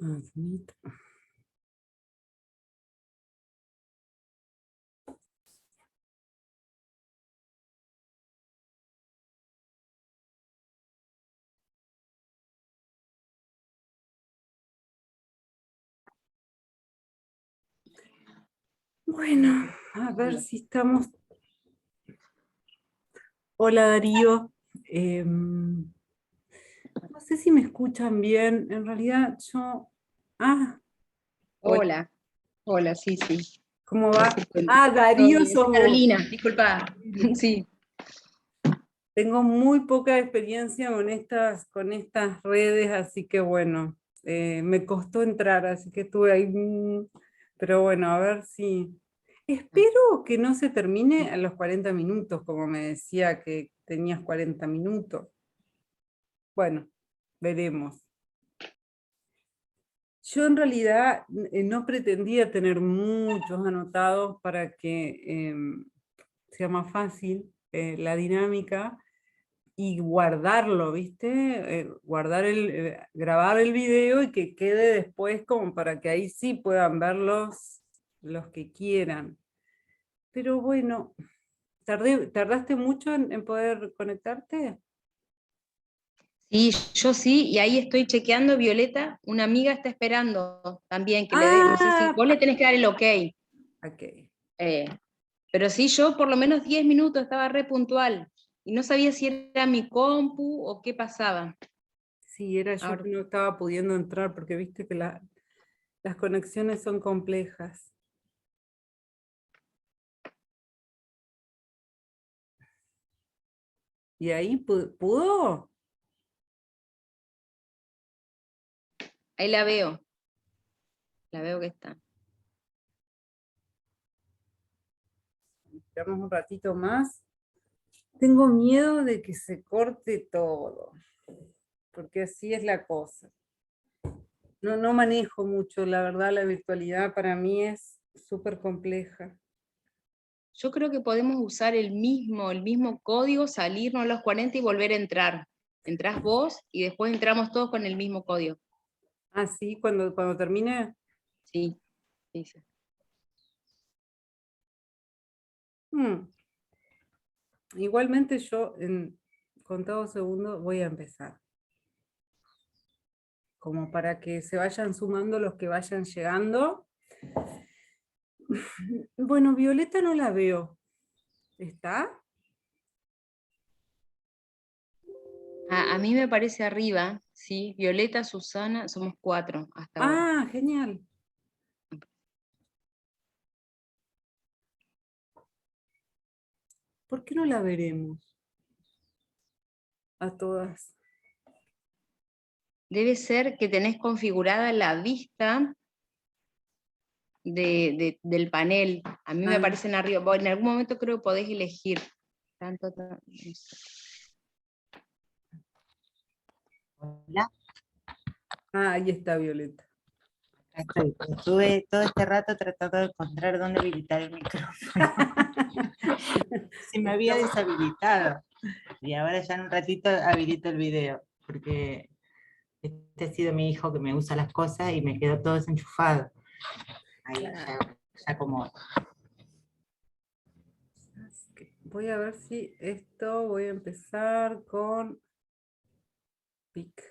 Admit. Bueno, a ver si estamos. Hola Darío. No sé si me escuchan bien. En realidad yo. Ah, hola, Hola, hola, sí, sí. ¿cómo va? Disculpen. Ah, Todo Darío bien. sos vos. Carolina, disculpa. Sí. Tengo muy poca experiencia con estas redes, así que bueno, me costó entrar, así que estuve ahí. Pero bueno, a ver si. Espero que no se termine a los 40 minutos, como me decía que tenías 40 minutos. Bueno, veremos. Yo en realidad no pretendía tener muchos anotados para que sea más fácil la dinámica y guardarlo, ¿viste? Grabar el video y que quede después como para que ahí sí puedan verlos los que quieran. Pero bueno, ¿tardaste mucho en poder conectarte? Sí, yo sí, y ahí estoy chequeando, Violeta, una amiga está esperando también que le dé, no sé si Ah, vos le tenés que dar el ok, ok. eh, pero sí, yo por lo menos 10 minutos estaba re puntual, y no sabía si era mi compu o qué pasaba. Sí, era yo Ahora, que no estaba pudiendo entrar porque viste que las conexiones son complejas. ¿Y ahí pudo? ahí la veo que está. Esperamos un ratito más. Tengo miedo de que se corte todo, porque así es la cosa. No manejo mucho, la verdad, la virtualidad para mí es súper compleja. Yo creo que podemos usar el mismo código, salirnos a los 40 y volver a entrar. Entrás vos y después entramos todos con el mismo código. Ah, sí, cuando termine. Sí, sí, sí. Hmm, Igualmente yo en contados segundos voy a empezar, como para que se vayan sumando los que vayan llegando. Bueno, Violeta no la veo. ¿Está? A mí me parece arriba, ¿sí? Violeta, Susana, somos 4 hasta ahora. Ah, genial. ¿Por qué no la veremos a todas? Debe ser que tenés configurada la vista del panel. A mí me Ah, aparecen arriba. Vos en algún momento creo que podés elegir. No sé. Hola, ahí está Violeta. acá estoy. Estuve todo este rato tratando de encontrar dónde habilitar el micrófono. Se me había deshabilitado. Y ahora ya en un ratito habilito el video, porque este ha sido mi hijo que me usa las cosas y me quedó todo desenchufado. Ahí ya como... Voy a ver si voy a empezar con pic.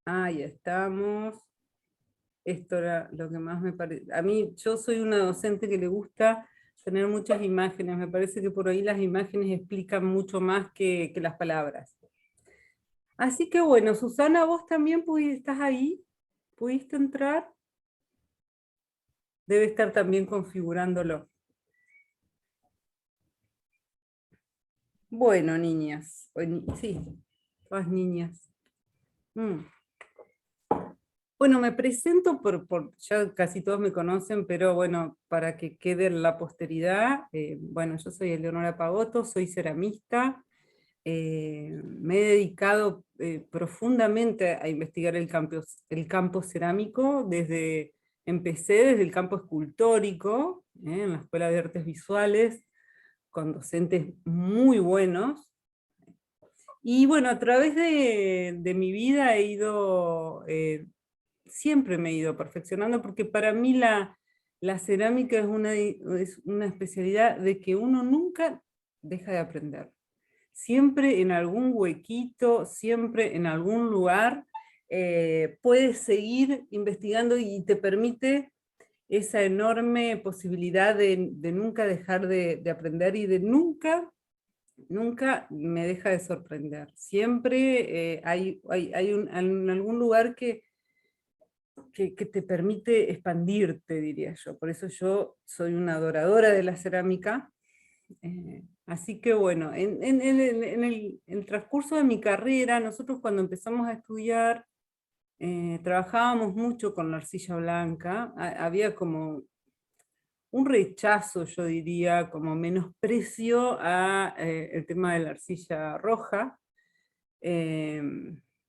Ahí estamos. Esto era lo que más me parece. A mí, yo soy una docente que le gusta tener muchas imágenes. Me parece que por ahí las imágenes explican mucho más que las palabras. Así que bueno, Susana, vos también estás ahí. ¿Pudiste entrar? Debe estar también configurándolo. Bueno, niñas. Sí, todas niñas. Mm. Bueno, me presento ya casi todos me conocen, pero bueno, para que quede en la posteridad, bueno, yo soy Eleonora Pagotto, soy ceramista, me he dedicado profundamente a investigar el campo cerámico, empecé desde el campo escultórico, en la Escuela de Artes Visuales, con docentes muy buenos, Y bueno, a través de mi vida he ido, siempre me he ido perfeccionando, porque para mí la cerámica es una especialidad de que uno nunca deja de aprender. Siempre en algún huequito, siempre en algún lugar, puedes seguir investigando y te permite esa enorme posibilidad de nunca dejar de aprender y de nunca me deja de sorprender. Siempre hay en algún lugar que te permite expandirte, diría yo. Por eso yo soy una adoradora de la cerámica. Así que bueno, en el transcurso de mi carrera, nosotros cuando empezamos a estudiar, trabajábamos mucho con la arcilla blanca. Había como un rechazo, yo diría, como menosprecio a el tema de la arcilla roja.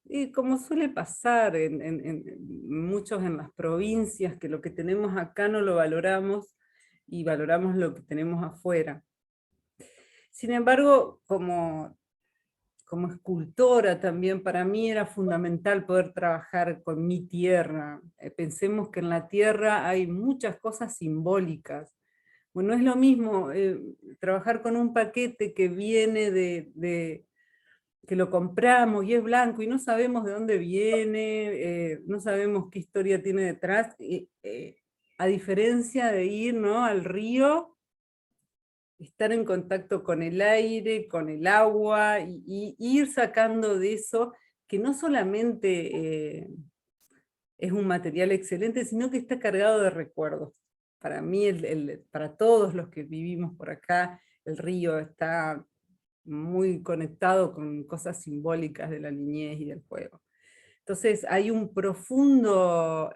Y como suele pasar muchos en las provincias, que lo que tenemos acá no lo valoramos y valoramos lo que tenemos afuera. Sin embargo, como escultora también para mí era fundamental poder trabajar con mi tierra. Pensemos que en la tierra hay muchas cosas simbólicas. Bueno, no es lo mismo trabajar con un paquete que viene que lo compramos y es blanco y no sabemos de dónde viene, no sabemos qué historia tiene detrás, a diferencia de ir, ¿no?, al río, estar en contacto con el aire, con el agua, y ir sacando de eso, que no solamente es un material excelente, sino que está cargado de recuerdos. Para mí, para todos los que vivimos por acá, el río está muy conectado con cosas simbólicas de la niñez y del juego. Entonces hay un profundo,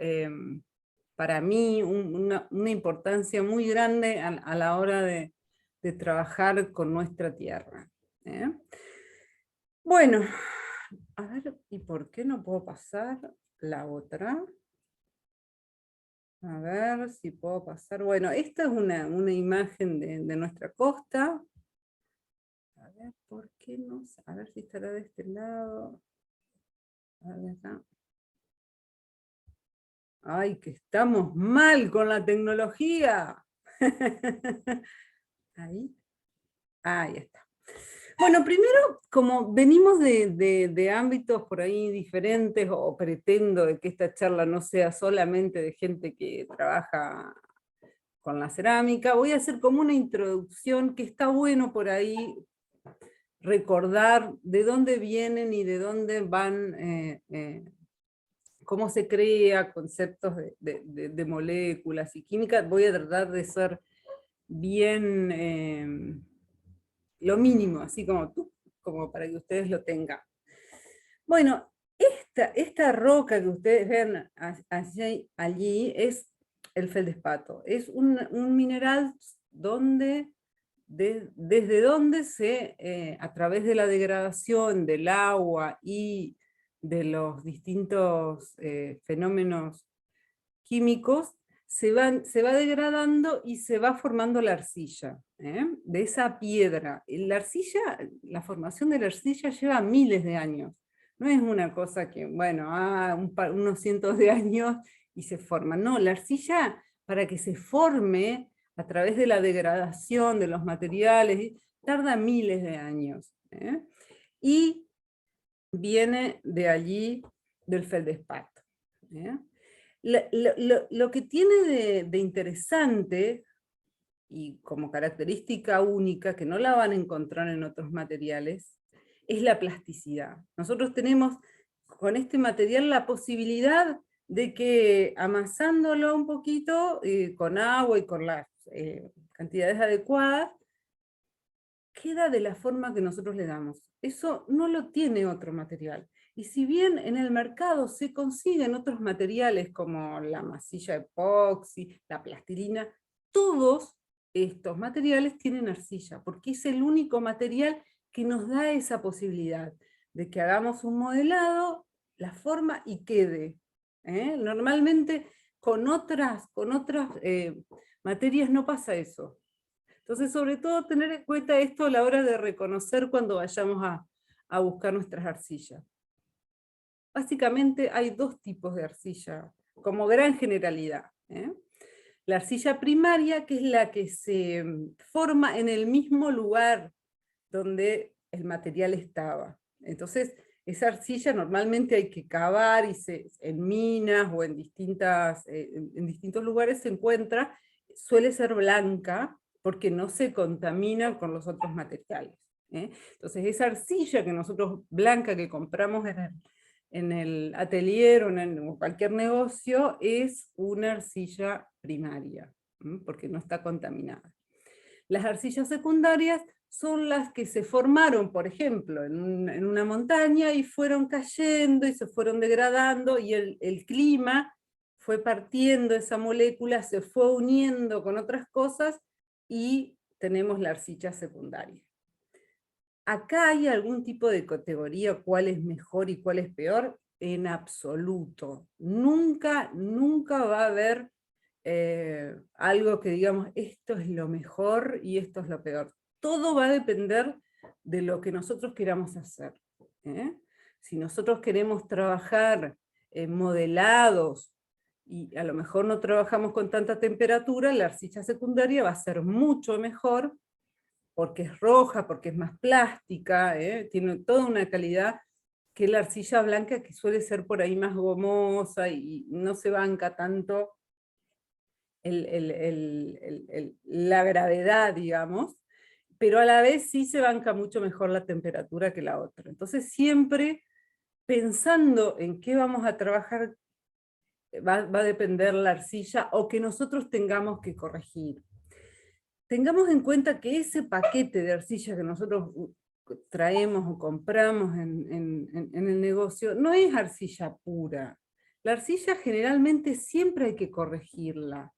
para mí, una importancia muy grande a la hora de trabajar con nuestra tierra. Bueno, a ver, ¿y por qué no puedo pasar la otra? A ver si puedo pasar. Bueno, esta es una imagen de nuestra costa. A ver, ¿por qué no? A ver si estará de este lado. A ver acá. ¡Ay, que estamos mal con la tecnología! Ahí. Ahí está. Bueno, primero, como venimos de ámbitos por ahí diferentes, o pretendo de que esta charla no sea solamente de gente que trabaja con la cerámica, voy a hacer como una introducción que está bueno por ahí recordar de dónde vienen y de dónde van, cómo se crea, conceptos de moléculas y química. Voy a tratar de ser bien lo mínimo, así como para que ustedes lo tengan. Bueno, esta roca que ustedes ven allí es el feldespato. Es un mineral donde desde donde a través de la degradación del agua y de los distintos fenómenos químicos, se va degradando y se va formando la arcilla, de esa piedra. La formación de la arcilla lleva miles de años. No es una cosa que, bueno, unos cientos de años y se forma. No, la arcilla, para que se forme a través de la degradación de los materiales, tarda miles de años. Y viene de allí, del feldespato. Lo que tiene de interesante, y como característica única, que no la van a encontrar en otros materiales, es la plasticidad. Nosotros tenemos con este material la posibilidad de que amasándolo un poquito, con agua y con las cantidades adecuadas, queda de la forma que nosotros le damos. Eso no lo tiene otro material. Y si bien en el mercado se consiguen otros materiales como la masilla epoxi, la plastilina, todos estos materiales tienen arcilla, porque es el único material que nos da esa posibilidad de que hagamos un modelado, la forma y quede. Normalmente con otras materias no pasa eso. Entonces, sobre todo, tener en cuenta esto a la hora de reconocer cuando vayamos a a buscar nuestras arcillas. Básicamente hay dos tipos de arcilla, como gran generalidad. La arcilla primaria, que es la que se forma en el mismo lugar donde el material estaba. Entonces, esa arcilla normalmente hay que cavar y en minas o en distintos lugares se encuentra, suele ser blanca porque no se contamina con los otros materiales. Entonces, esa arcilla que nosotros, blanca, que compramos en el atelier o en cualquier negocio, es una arcilla primaria, porque no está contaminada. Las arcillas secundarias son las que se formaron, por ejemplo, en una montaña y fueron cayendo y se fueron degradando, y el clima fue partiendo esa molécula, se fue uniendo con otras cosas y tenemos la arcilla secundaria. ¿Acá hay algún tipo de categoría, cuál es mejor y cuál es peor? En absoluto. Nunca va a haber algo que digamos, esto es lo mejor y esto es lo peor. Todo va a depender de lo que nosotros queramos hacer. Si nosotros queremos trabajar modelados, y a lo mejor no trabajamos con tanta temperatura, la arcilla secundaria va a ser mucho mejor, porque es roja, porque es más plástica, tiene toda una calidad, que la arcilla blanca, que suele ser por ahí más gomosa y no se banca tanto la gravedad, digamos, pero a la vez sí se banca mucho mejor la temperatura que la otra. Entonces siempre pensando en qué vamos a trabajar, va a depender la arcilla, o que nosotros tengamos que corregir. Tengamos en cuenta que ese paquete de arcilla que nosotros traemos o compramos en el negocio, no es arcilla pura. La arcilla generalmente siempre hay que corregirla.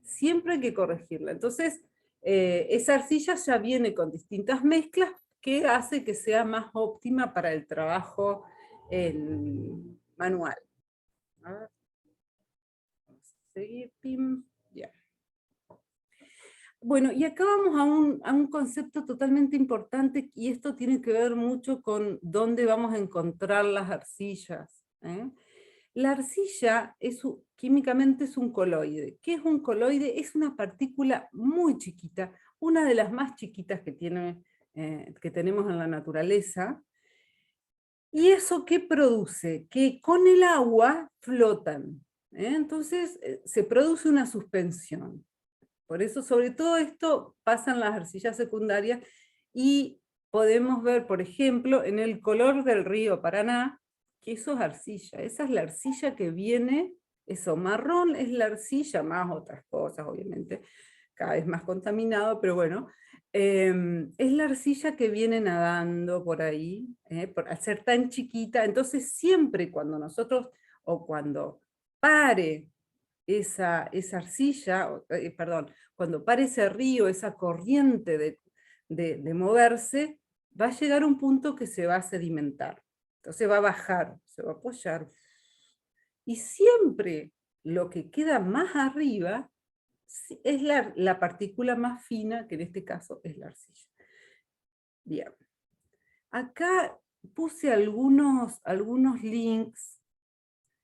Siempre hay que corregirla. Entonces, esa arcilla ya viene con distintas mezclas que hace que sea más óptima para el trabajo manual. A ver. Vamos a seguir, pim, ya. Bueno, y acá vamos a un concepto totalmente importante, y esto tiene que ver mucho con dónde vamos a encontrar las arcillas. La arcilla químicamente es un coloide. ¿Qué es un coloide? Es una partícula muy chiquita, una de las más chiquitas que tenemos en la naturaleza. ¿Y eso qué produce? Que con el agua flotan. Entonces se produce una suspensión. Por eso, sobre todo esto, pasa en las arcillas secundarias, y podemos ver, por ejemplo, en el color del río Paraná, que eso es arcilla. Esa es la arcilla que viene, eso marrón es la arcilla, más otras cosas, obviamente, cada vez más contaminado, pero bueno, es la arcilla que viene nadando por ahí, al ser tan chiquita. Entonces siempre cuando nosotros, o cuando pare esa arcilla, perdón, cuando pare ese río, esa corriente de moverse, va a llegar un punto que se va a sedimentar. Entonces va a bajar, se va a apoyar. Y siempre lo que queda más arriba es la partícula más fina, que en este caso es la arcilla. Bien. Acá puse algunos links,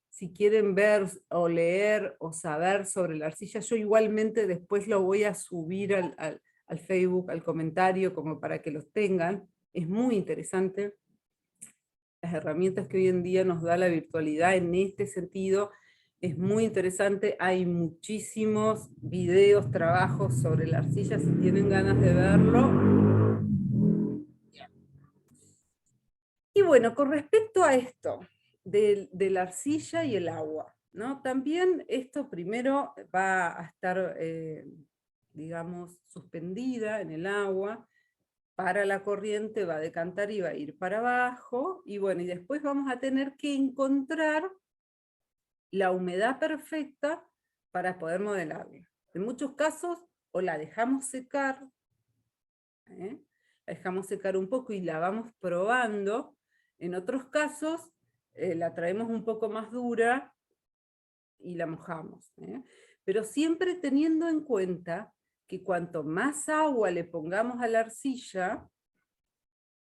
si quieren ver o leer o saber sobre la arcilla. Yo igualmente después lo voy a subir al Facebook, al comentario, como para que los tengan. Es muy interesante las herramientas que hoy en día nos da la virtualidad en este sentido. Es muy interesante, hay muchísimos videos, trabajos sobre la arcilla, si tienen ganas de verlo. Y bueno, con respecto a esto, de la arcilla y el agua, ¿no? También esto primero va a estar, digamos, suspendida en el agua, para la corriente, va a decantar y va a ir para abajo, y bueno, y después vamos a tener que encontrar la humedad perfecta para poder modelarla. En muchos casos, o la dejamos secar, la dejamos secar un poco y la vamos probando. En otros casos, la traemos un poco más dura y la mojamos. Pero siempre teniendo en cuenta que cuanto más agua le pongamos a la arcilla,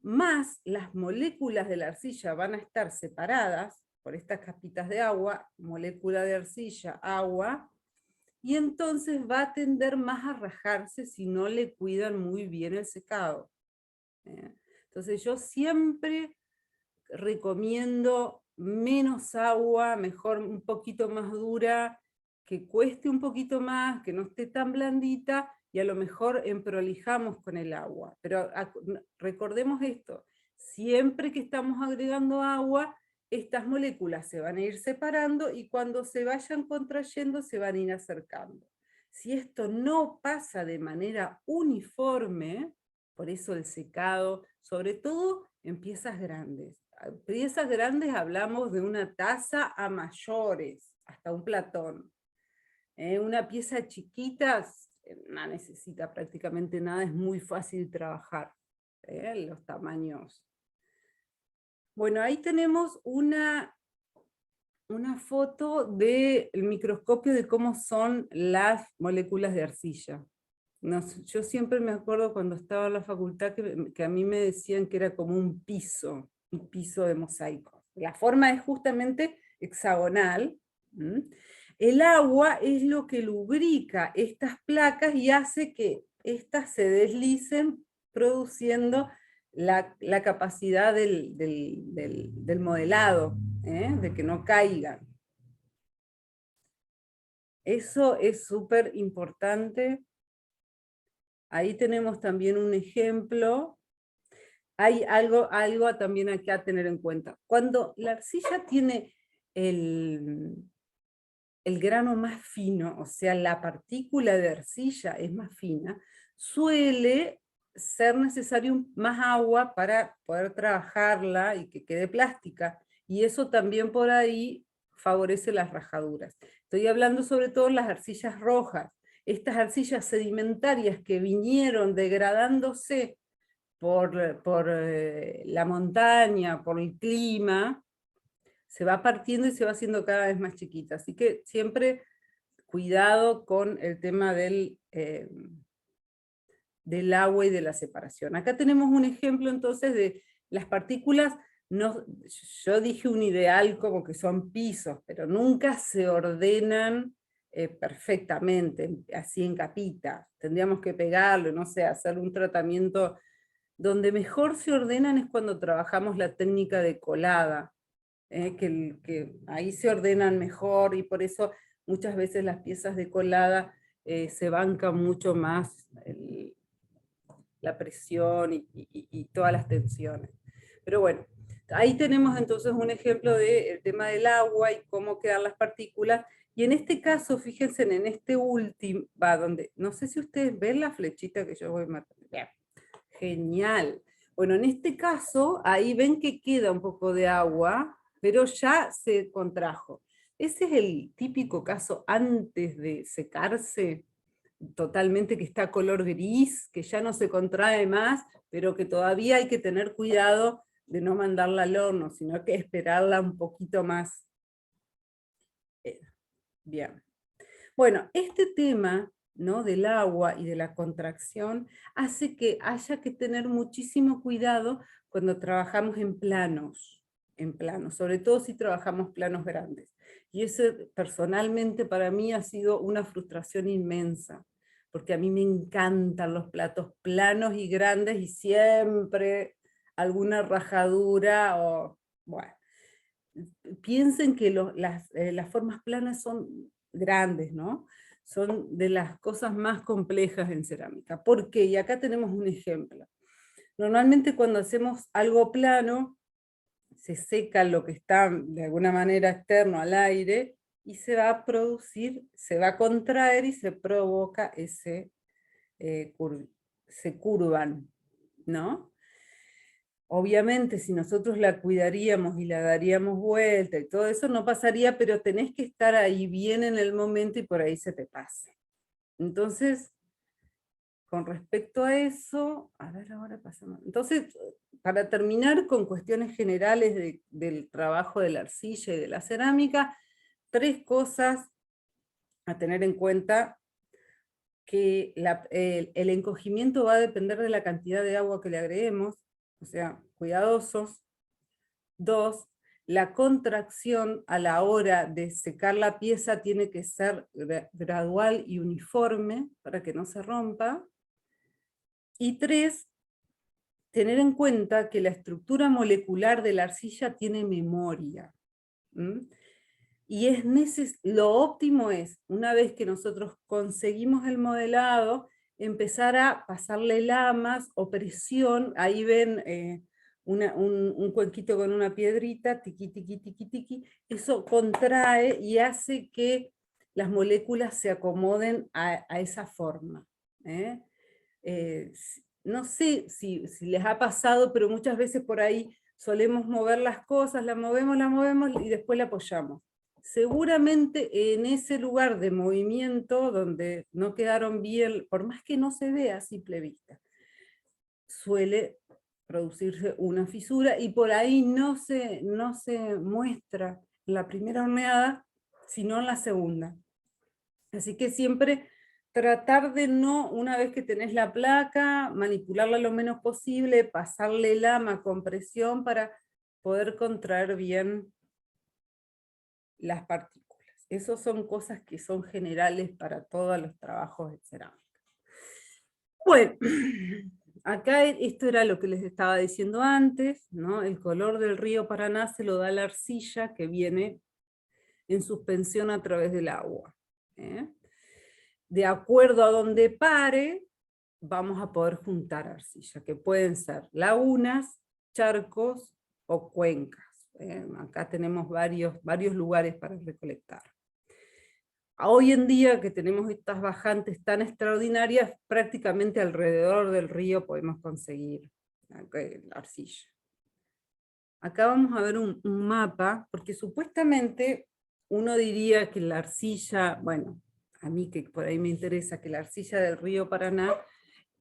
más las moléculas de la arcilla van a estar separadas por estas capitas de agua, molécula de arcilla, agua, y entonces va a tender más a rajarse si no le cuidan muy bien el secado. Entonces yo siempre recomiendo menos agua, mejor un poquito más dura, que cueste un poquito más, que no esté tan blandita, y a lo mejor emprolijamos con el agua. Pero recordemos esto, siempre que estamos agregando agua, estas moléculas se van a ir separando y cuando se vayan contrayendo se van a ir acercando. Si esto no pasa de manera uniforme, por eso el secado, sobre todo en piezas grandes. Piezas grandes hablamos de una taza a mayores, hasta un platón. Una pieza chiquita no necesita prácticamente nada, es muy fácil trabajar. Los tamaños. Bueno, ahí tenemos una foto del microscopio de cómo son las moléculas de arcilla. Yo siempre me acuerdo cuando estaba en la facultad que a mí me decían que era como un piso de mosaico. La forma es justamente hexagonal. El agua es lo que lubrica estas placas y hace que estas se deslicen, produciendo la capacidad del modelado, de que no caigan. Eso es súper importante. Ahí tenemos también un ejemplo. Hay algo también aquí a tener en cuenta. Cuando la arcilla tiene el grano más fino, o sea, la partícula de arcilla es más fina, suele ser necesario más agua para poder trabajarla y que quede plástica. Y eso también por ahí favorece las rajaduras. Estoy hablando sobre todo de las arcillas rojas. Estas arcillas sedimentarias que vinieron degradándose por la montaña, por el clima, se va partiendo y se va haciendo cada vez más chiquita. Así que siempre cuidado con el tema del agua y de la separación. Acá tenemos un ejemplo entonces de las partículas. Yo dije un ideal como que son pisos, pero nunca se ordenan perfectamente, así en capitas. Tendríamos que pegarlo, no sé, hacer un tratamiento. Donde mejor se ordenan es cuando trabajamos la técnica de colada, que ahí se ordenan mejor, y por eso muchas veces las piezas de colada se bancan mucho más la presión y todas las tensiones. Pero bueno, ahí tenemos entonces un ejemplo del tema del agua y cómo quedan las partículas. Y en este caso, fíjense en este último, donde, no sé si ustedes ven la flechita que yo voy marcando. Bien, genial. Bueno, en este caso, ahí ven que queda un poco de agua, pero ya se contrajo. Ese es el típico caso antes de secarse, totalmente, que está color gris, que ya no se contrae más, pero que todavía hay que tener cuidado de no mandarla al horno, sino que esperarla un poquito más. Bien. Bueno, este tema, ¿no?, del agua y de la contracción hace que haya que tener muchísimo cuidado cuando trabajamos en planos, sobre todo si trabajamos planos grandes. Y eso personalmente para mí ha sido una frustración inmensa, porque a mí me encantan los platos planos y grandes y siempre alguna rajadura o, bueno. Piensen que las formas planas son grandes, ¿no? Son de las cosas más complejas en cerámica. ¿Por qué? Y acá tenemos un ejemplo. Normalmente cuando hacemos algo plano, se seca lo que está de alguna manera externo al aire, y se va a producir, se va a contraer y se provoca se curvan, ¿no? Obviamente, si nosotros la cuidaríamos y la daríamos vuelta y todo eso, no pasaría, pero tenés que estar ahí bien en el momento y por ahí se te pasa. Entonces, con respecto a eso, a ver, ahora pasamos. Entonces, para terminar con cuestiones generales del trabajo de la arcilla y de la cerámica, 3 cosas a tener en cuenta: que el encogimiento va a depender de la cantidad de agua que le agreguemos. o sea, cuidadosos. 2, la contracción a la hora de secar la pieza tiene que ser gradual y uniforme para que no se rompa. Y 3, tener en cuenta que la estructura molecular de la arcilla tiene memoria. Y lo óptimo es, una vez que nosotros conseguimos el modelado, empezar a pasarle lamas o presión. Ahí ven un cuenquito con una piedrita, tiqui, tiqui, tiqui, tiqui. Eso contrae y hace que las moléculas se acomoden a esa forma. No sé si les ha pasado, pero muchas veces por ahí solemos mover las cosas, la movemos y después la apoyamos. Seguramente en ese lugar de movimiento donde no quedaron bien, por más que no se vea a simple vista, suele producirse una fisura y por ahí no se muestra en la primera horneada, sino en la segunda. Así que siempre tratar de no, una vez que tenés la placa, manipularla lo menos posible, pasarle lama con presión para poder contraer bien las partículas. Esas son cosas que son generales para todos los trabajos de cerámica. Bueno, acá esto era lo que les estaba diciendo antes, ¿no? El color del río Paraná se lo da la arcilla que viene en suspensión a través del agua. De acuerdo a donde pare, vamos a poder juntar arcilla, que pueden ser lagunas, charcos o cuencas. Acá tenemos varios lugares para recolectar. Hoy en día que tenemos estas bajantes tan extraordinarias, prácticamente alrededor del río podemos conseguir la arcilla. Acá vamos a ver un mapa, porque supuestamente uno diría que la arcilla, bueno, a mí que por ahí me interesa, que la arcilla del río Paraná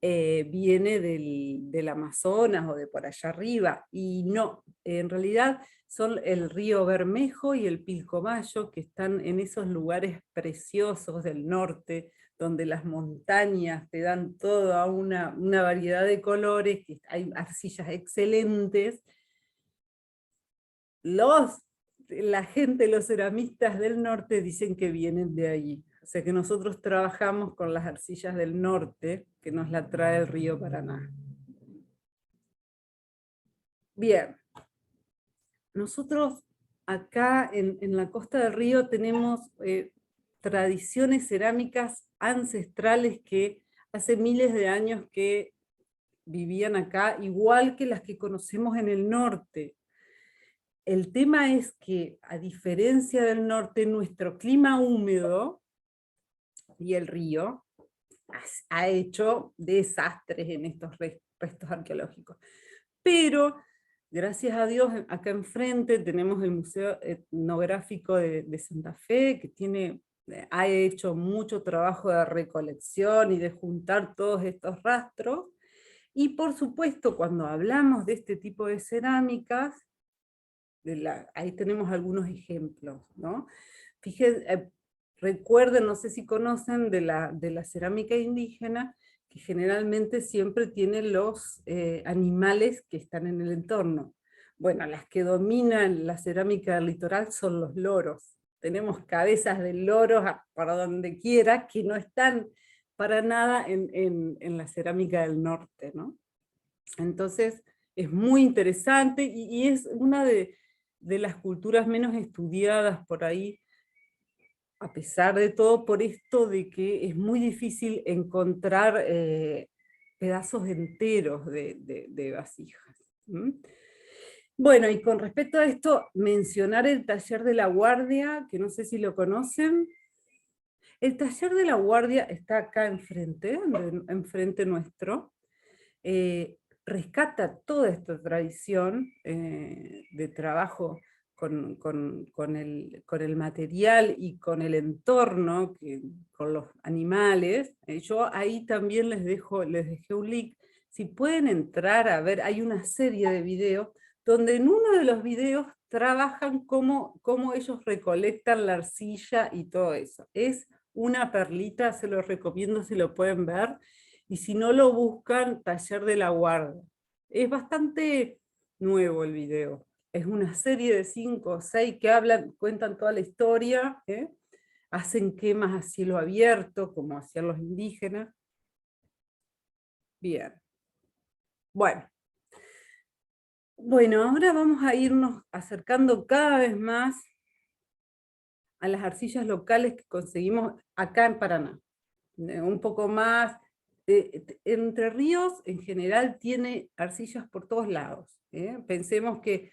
viene del Amazonas o de por allá arriba, y no, en realidad son el río Bermejo y el Pilcomayo, que están en esos lugares preciosos del norte, donde las montañas te dan toda una variedad de colores, que hay arcillas excelentes. La gente, los ceramistas del norte dicen que vienen de allí. O sea que nosotros trabajamos con las arcillas del norte, que nos la trae el río Paraná. Bien. Nosotros acá en la costa del río tenemos tradiciones cerámicas ancestrales que hace miles de años que vivían acá, igual que las que conocemos en el norte. El tema es que, a diferencia del norte, nuestro clima húmedo y el río ha hecho desastres en estos restos arqueológicos. Pero, gracias a Dios, acá enfrente tenemos el Museo Etnográfico de Santa Fe, que ha hecho mucho trabajo de recolección y de juntar todos estos rastros. Y por supuesto, cuando hablamos de este tipo de cerámicas, ahí tenemos algunos ejemplos, ¿no? Fíjense, recuerden, no sé si conocen de la cerámica indígena, que generalmente siempre tiene los animales que están en el entorno. Bueno, las que dominan la cerámica del litoral son los loros. Tenemos cabezas de loros para donde quiera, que no están para nada en la cerámica del norte, ¿no? Entonces, es muy interesante y es una de las culturas menos estudiadas por ahí, a pesar de todo, por esto de que es muy difícil encontrar pedazos enteros de vasijas. Bueno, y con respecto a esto, mencionar el taller de la Guardia, que no sé si lo conocen. El taller de la Guardia está acá enfrente nuestro. Rescata toda esta tradición de trabajo con el material y con el entorno, con los animales. Yo ahí también les dejé un link. Si pueden entrar a ver, hay una serie de videos, donde en uno de los videos trabajan cómo ellos recolectan la arcilla y todo eso. Es una perlita, se lo recomiendo si lo pueden ver. Y si no, lo buscan, Taller de la Guardia. Es bastante nuevo el video. Es una serie de 5 o 6 que hablan, cuentan toda la historia, ¿eh? Hacen quemas a cielo abierto, como hacían los indígenas. Bien. Bueno. Bueno, ahora vamos a irnos acercando cada vez más a las arcillas locales que conseguimos acá en Paraná. Un poco más. Entre Ríos, en general, tiene arcillas por todos lados. Pensemos que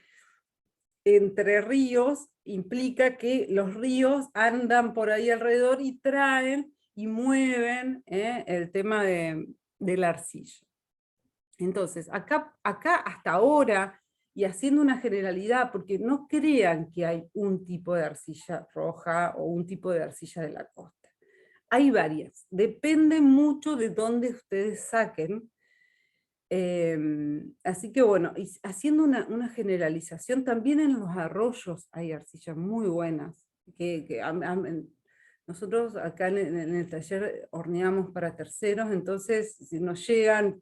Entre Ríos implica que los ríos andan por ahí alrededor y traen y mueven el tema de la arcilla. Entonces, acá hasta ahora, y haciendo una generalidad, porque no crean que hay un tipo de arcilla roja o un tipo de arcilla de la costa. Hay varias, depende mucho de dónde ustedes saquen. Así que bueno, y haciendo una generalización, también en los arroyos hay arcillas muy buenas, nosotros acá en el taller horneamos para terceros, entonces si nos llegan,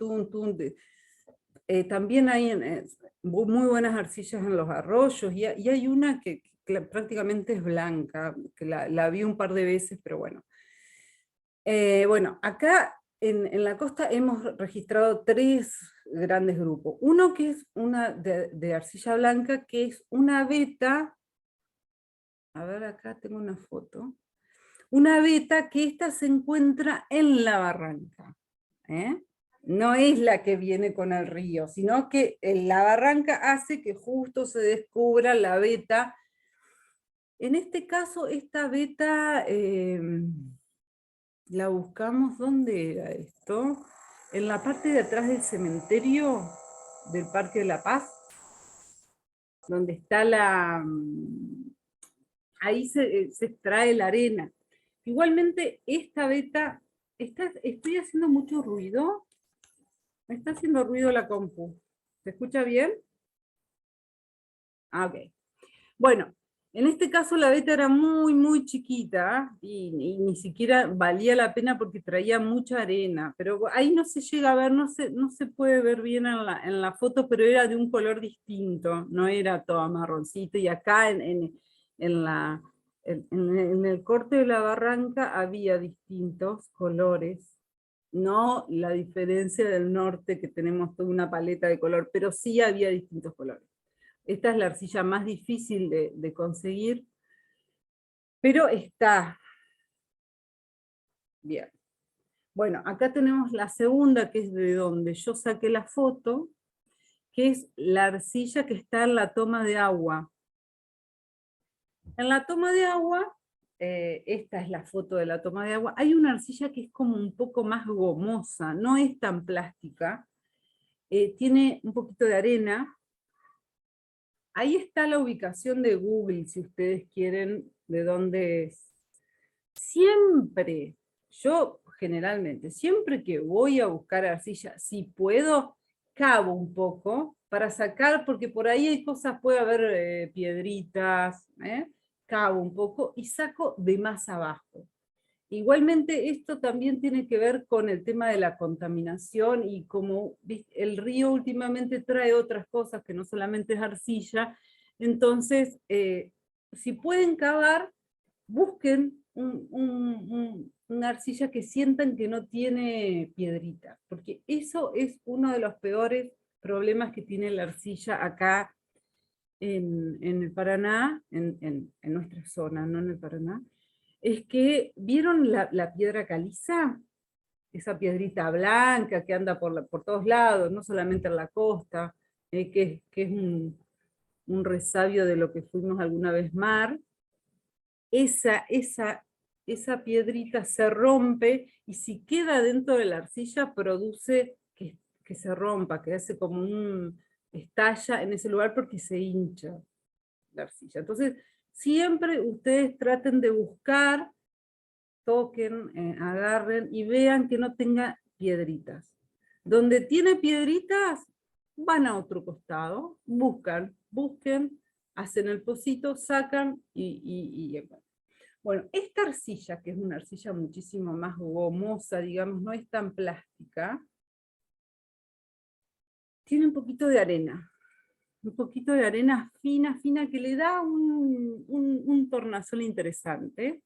también hay muy buenas arcillas en los arroyos, y hay una que prácticamente es blanca, que la vi un par de veces, pero bueno. Bueno, acá en la costa hemos registrado 3 grandes grupos. Uno que es una de arcilla blanca, que es una veta, a ver, acá tengo una foto, una veta que esta se encuentra en la barranca. No es la que viene con el río, sino que la barranca hace que justo se descubra la veta. En este caso, esta veta la buscamos, ¿dónde era esto? En la parte de atrás del cementerio del Parque de la Paz, donde está ahí se extrae la arena. Igualmente, esta veta, estoy haciendo mucho ruido, me está haciendo ruido la compu. ¿Se escucha bien? Ah, ok. Bueno, en este caso la veta era muy, muy chiquita y ni siquiera valía la pena porque traía mucha arena, pero ahí no se llega a ver, no se puede ver bien en la foto, pero era de un color distinto, no era toda marroncito, y acá en el corte de la barranca había distintos colores, no la diferencia del norte que tenemos toda una paleta de color, pero sí había distintos colores. Esta es la arcilla más difícil de conseguir, pero está. Bien. Bueno, acá tenemos la segunda, que es de donde yo saqué la foto, que es la arcilla que está en la toma de agua. En la toma de agua, esta es la foto de la toma de agua, hay una arcilla que es como un poco más gomosa, no es tan plástica, tiene un poquito de arena. Ahí está la ubicación de Google, si ustedes quieren, de dónde es. Siempre, yo generalmente, siempre que voy a buscar arcilla, si puedo, cavo un poco para sacar, porque por ahí hay cosas, puede haber piedritas, cavo un poco y saco de más abajo. Igualmente esto también tiene que ver con el tema de la contaminación, y como el río últimamente trae otras cosas que no solamente es arcilla, entonces si pueden cavar, busquen una arcilla que sientan que no tiene piedritas, porque eso es uno de los peores problemas que tiene la arcilla acá en el Paraná, en nuestra zona, no en el Paraná, es que, ¿vieron la piedra caliza? Esa piedrita blanca que anda por todos lados, no solamente en la costa, que es un resabio de lo que fuimos alguna vez mar. Esa piedrita se rompe, y si queda dentro de la arcilla produce que se rompa, que hace como estalla en ese lugar porque se hincha la arcilla. Entonces, siempre ustedes traten de buscar, toquen, agarren y vean que no tenga piedritas. Donde tiene piedritas, van a otro costado, busquen, hacen el pocito, sacan y bueno, esta arcilla, que es una arcilla muchísimo más gomosa, digamos, no es tan plástica, tiene un poquito de arena. Un poquito de arena fina, fina, que le da un tornasol interesante.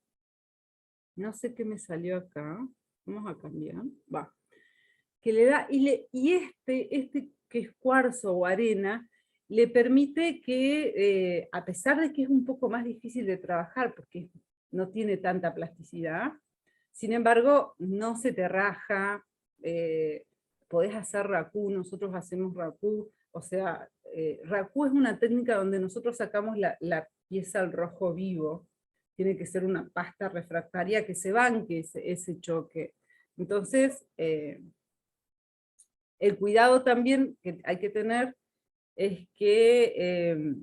No sé qué me salió acá. Vamos a cambiar. Va. Que le da, y este que es cuarzo o arena, le permite que, a pesar de que es un poco más difícil de trabajar, porque no tiene tanta plasticidad, sin embargo, no se te raja, podés hacer racú, nosotros hacemos racú, o sea, racú es una técnica donde nosotros sacamos la pieza al rojo vivo, tiene que ser una pasta refractaria que se banque ese choque. Entonces, el cuidado también que hay que tener es que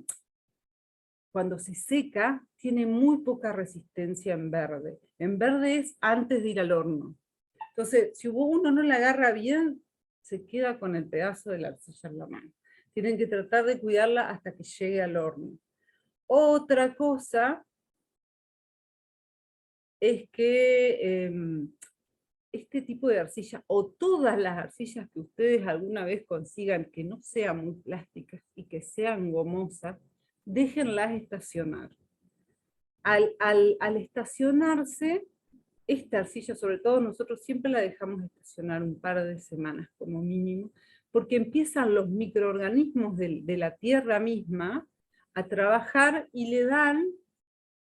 cuando se seca, tiene muy poca resistencia en verde. En verde es antes de ir al horno. Entonces, si uno no la agarra bien, se queda con el pedazo de la arcilla en la mano. Tienen que tratar de cuidarla hasta que llegue al horno. Otra cosa es que este tipo de arcilla, o todas las arcillas que ustedes alguna vez consigan que no sean muy plásticas y que sean gomosas, déjenlas estacionar. Al estacionarse, esta arcilla, sobre todo nosotros siempre la dejamos estacionar un par de semanas como mínimo, porque empiezan los microorganismos de la tierra misma a trabajar y le dan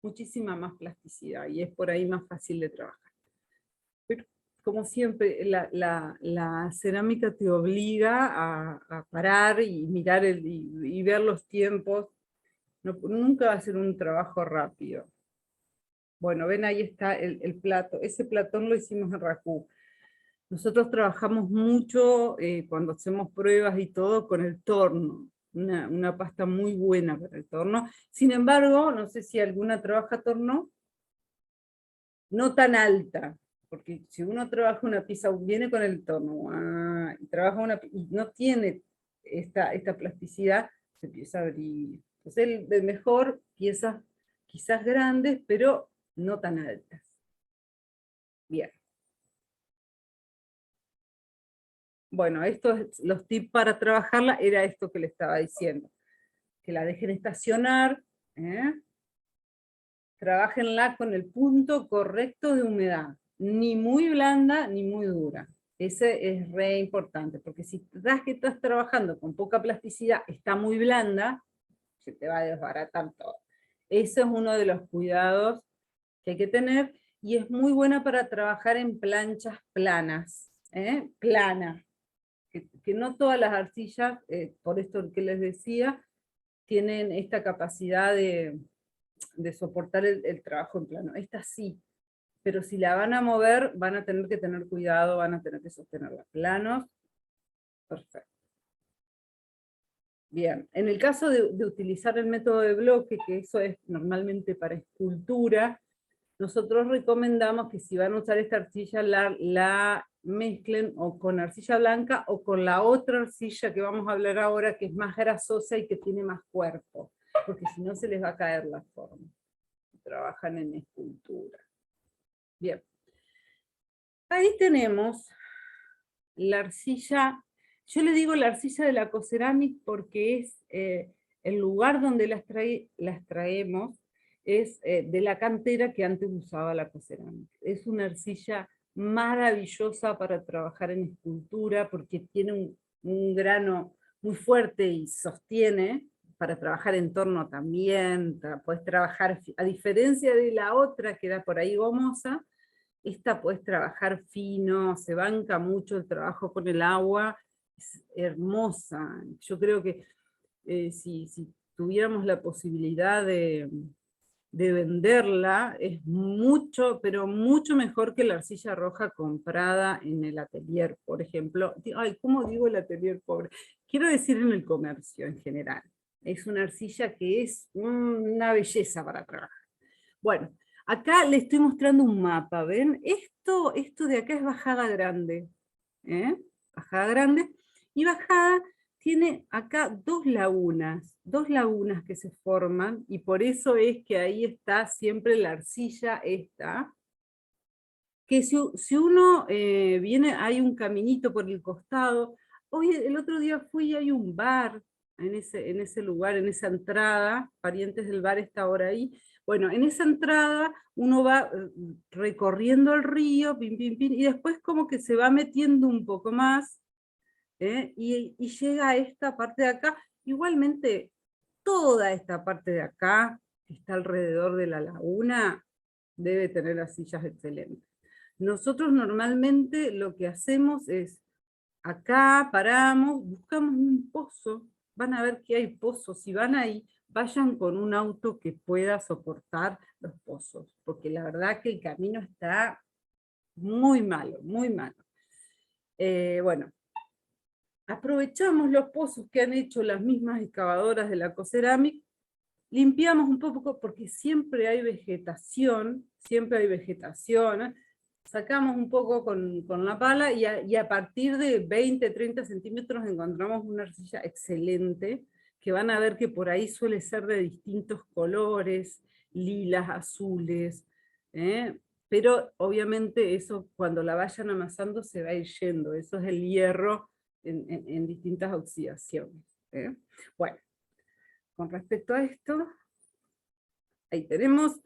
muchísima más plasticidad, y es por ahí más fácil de trabajar. Pero, como siempre, la cerámica te obliga a parar y mirar y ver los tiempos. Nunca va a ser un trabajo rápido. Bueno, ven, ahí está el plato. Ese platón lo hicimos en racú. Nosotros trabajamos mucho cuando hacemos pruebas y todo con el torno. Una pasta muy buena para el torno. Sin embargo, no sé si alguna trabaja torno, no tan alta, porque si uno trabaja una pieza, viene con el torno, y trabaja y no tiene esta plasticidad, se empieza a abrir. Entonces el mejor, piezas quizás grandes, pero no tan altas. Bien. Bueno, los tips para trabajarla era esto que le estaba diciendo. Que la dejen estacionar, Trabájenla con el punto correcto de humedad, ni muy blanda ni muy dura. Ese es re importante, porque si que estás trabajando con poca plasticidad, está muy blanda, se te va a desbaratar todo. Ese es uno de los cuidados que hay que tener, y es muy buena para trabajar en planchas planas, planas, que no todas las arcillas, por esto que les decía, tienen esta capacidad de soportar el trabajo en plano. Esta sí, pero si la van a mover, van a tener que tener cuidado, van a tener que sostenerla. Planos, perfecto. Bien, en el caso de utilizar el método de bloque, que eso es normalmente para escultura, nosotros recomendamos que si van a usar esta arcilla, la mezclen o con arcilla blanca o con la otra arcilla que vamos a hablar ahora, que es más grasosa y que tiene más cuerpo, porque si no se les va a caer la forma. Trabajan en escultura. Bien. Ahí tenemos la arcilla, yo le digo la arcilla de la Coceramic porque es el lugar donde las traemos, es de la cantera que antes usaba la Coceramic. Es una arcilla maravillosa para trabajar en escultura porque tiene un grano muy fuerte y sostiene. Para trabajar en torno también, puedes trabajar, a diferencia de la otra que era por ahí gomosa, esta puedes trabajar fino, se banca mucho el trabajo con el agua, es hermosa. Yo creo que si tuviéramos la posibilidad de venderla, es mucho, pero mucho mejor que la arcilla roja comprada en el atelier, por ejemplo. Ay, ¿cómo digo el atelier pobre? Quiero decir en el comercio en general. Es una arcilla que es una belleza para trabajar. Bueno, acá le estoy mostrando un mapa, ¿ven? Esto de acá es Bajada Grande. Bajada Grande. Y Bajada tiene acá dos lagunas que se forman, y por eso es que ahí está siempre la arcilla esta, que si uno viene, hay un caminito por el costado, Hoy, el otro día fui y hay un bar en ese lugar, en esa entrada, Parientes del Bar está ahora ahí. Bueno, en esa entrada uno va recorriendo el río, pin, pin, pin, y después como que se va metiendo un poco más, y llega a esta parte de acá. Igualmente, toda esta parte de acá, que está alrededor de la laguna, debe tener las sillas excelentes. Nosotros normalmente lo que hacemos es, acá paramos, buscamos un pozo, van a ver que hay pozos, si van ahí, vayan con un auto que pueda soportar los pozos, porque la verdad que el camino está muy malo, muy malo. Bueno, aprovechamos los pozos que han hecho las mismas excavadoras de la Coceramic, limpiamos un poco porque siempre hay vegetación, sacamos un poco con la pala y a partir de 20, 30 centímetros encontramos una arcilla excelente, que van a ver que por ahí suele ser de distintos colores, lilas, azules, pero obviamente eso cuando la vayan amasando se va a ir yendo, eso es el hierro en distintas oxidaciones. Bueno, con respecto a esto, ahí tenemos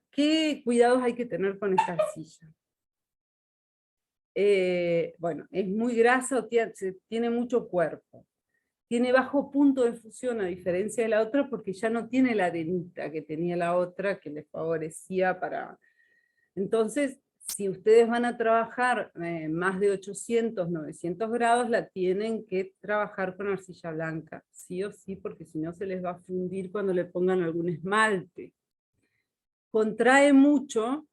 qué cuidados hay que tener con esta arcilla. Bueno, es muy grasa, tiene mucho cuerpo. Tiene bajo punto de fusión a diferencia de la otra porque ya no tiene la arenita que tenía la otra que le favorecía para... Entonces, si ustedes van a trabajar más de 800, 900 grados, la tienen que trabajar con arcilla blanca, sí o sí, porque si no se les va a fundir cuando le pongan algún esmalte. Contrae mucho,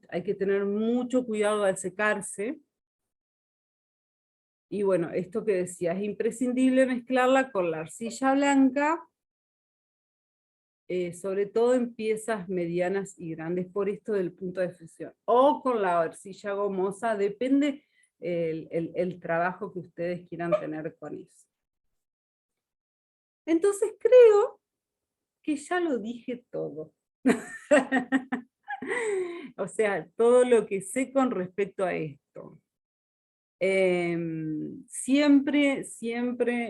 hay que tener mucho cuidado al secarse. Y bueno, esto que decía, es imprescindible mezclarla con la arcilla blanca, sobre todo en piezas medianas y grandes, por esto del punto de fusión. O con la arcilla gomosa, depende el trabajo que ustedes quieran tener con eso. Entonces creo que ya lo dije todo. O sea, todo lo que sé con respecto a esto. Siempre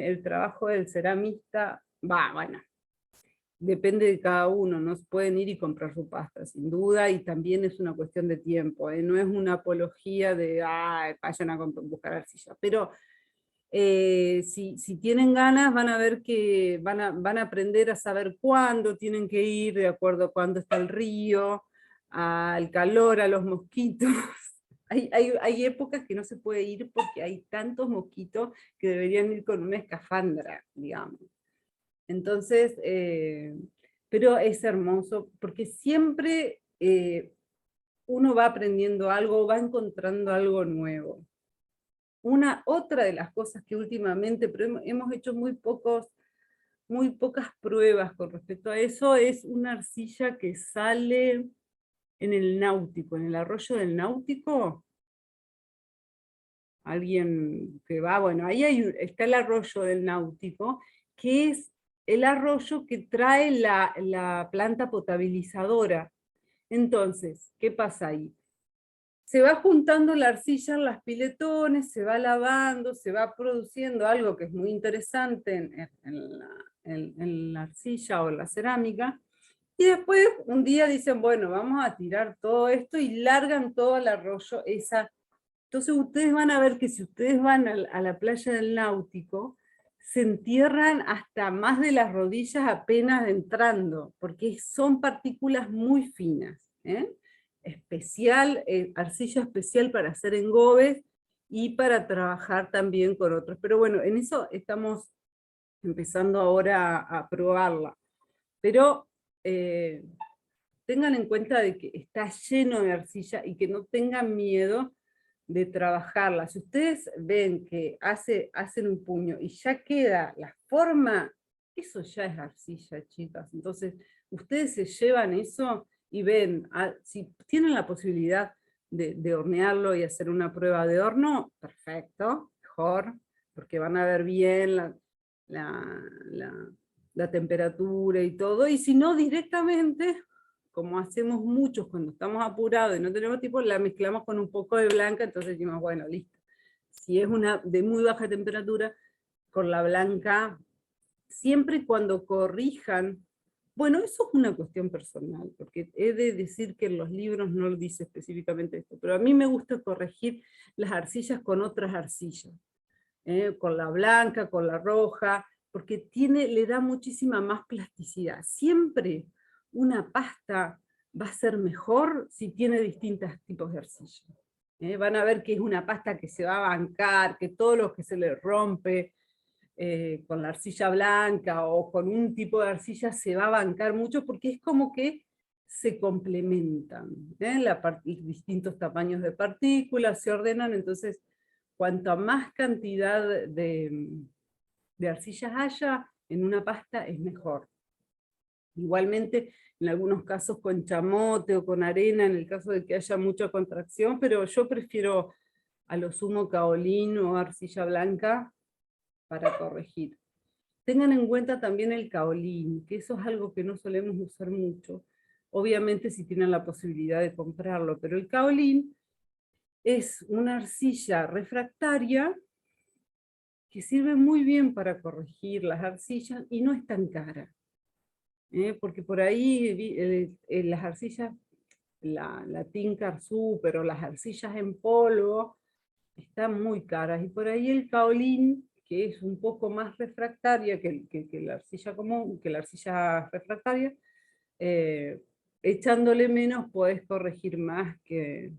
el trabajo del ceramista, bueno, depende de cada uno, no pueden ir y comprar su pasta, sin duda, y también es una cuestión de tiempo, no es una apología de, vayan a buscar arcilla, pero si tienen ganas van a ver que van a aprender a saber cuándo tienen que ir, de acuerdo a cuándo está el río, al calor, a los mosquitos. Hay épocas que no se puede ir porque hay tantos mosquitos que deberían ir con una escafandra, digamos. Entonces, pero es hermoso, porque siempre uno va aprendiendo algo, va encontrando algo nuevo. Otra de las cosas que últimamente, pero hemos hecho muy pocas pruebas con respecto a eso, es una arcilla que sale en el Náutico, en el arroyo del Náutico. Alguien que va, bueno, ahí está el arroyo del Náutico, que es el arroyo que trae la planta potabilizadora. Entonces, ¿qué pasa ahí? Se va juntando la arcilla en las piletones, se va lavando, se va produciendo algo que es muy interesante en la arcilla o en la cerámica, y después un día dicen, bueno, vamos a tirar todo esto y largan todo el arroyo, entonces ustedes van a ver que si ustedes van a la playa del Náutico, se entierran hasta más de las rodillas apenas entrando, porque son partículas muy finas. Arcilla especial para hacer engobes y para trabajar también con otros. Pero bueno, en eso estamos empezando ahora a probarla. Pero tengan en cuenta de que está lleno de arcilla y que no tengan miedo de trabajarla. Si ustedes ven que hacen un puño y ya queda la forma, eso ya es arcilla, chicas. Entonces, ustedes se llevan eso y ven, si tienen la posibilidad de hornearlo y hacer una prueba de horno, perfecto, mejor, porque van a ver bien la temperatura y todo, y si no, directamente, como hacemos muchos cuando estamos apurados y no tenemos tiempo, la mezclamos con un poco de blanca, entonces decimos, bueno, listo, Si es una de muy baja temperatura, con la blanca, siempre y cuando corrijan. Bueno, eso es una cuestión personal, porque he de decir que en los libros no lo dice específicamente esto, pero a mí me gusta corregir las arcillas con otras arcillas, con la blanca, con la roja, porque le da muchísima más plasticidad. Siempre una pasta va a ser mejor si tiene distintos tipos de arcilla. Van a ver que es una pasta que se va a bancar, que todo lo que se le rompe, con la arcilla blanca o con un tipo de arcilla se va a bancar mucho porque es como que se complementan, distintos tamaños de partículas se ordenan, entonces cuanto más cantidad de arcillas haya en una pasta es mejor. Igualmente, en algunos casos con chamote o con arena, en el caso de que haya mucha contracción, pero yo prefiero a lo sumo kaolín o arcilla blanca para corregir. Tengan en cuenta también el kaolín, que eso es algo que no solemos usar mucho, obviamente si tienen la posibilidad de comprarlo, pero el kaolín es una arcilla refractaria que sirve muy bien para corregir las arcillas y no es tan cara. Porque por ahí las arcillas, la Tinker Super o las arcillas en polvo, están muy caras, y por ahí el kaolín, que es un poco más refractaria que la arcilla común, que la arcilla refractaria, echándole menos podés corregir más que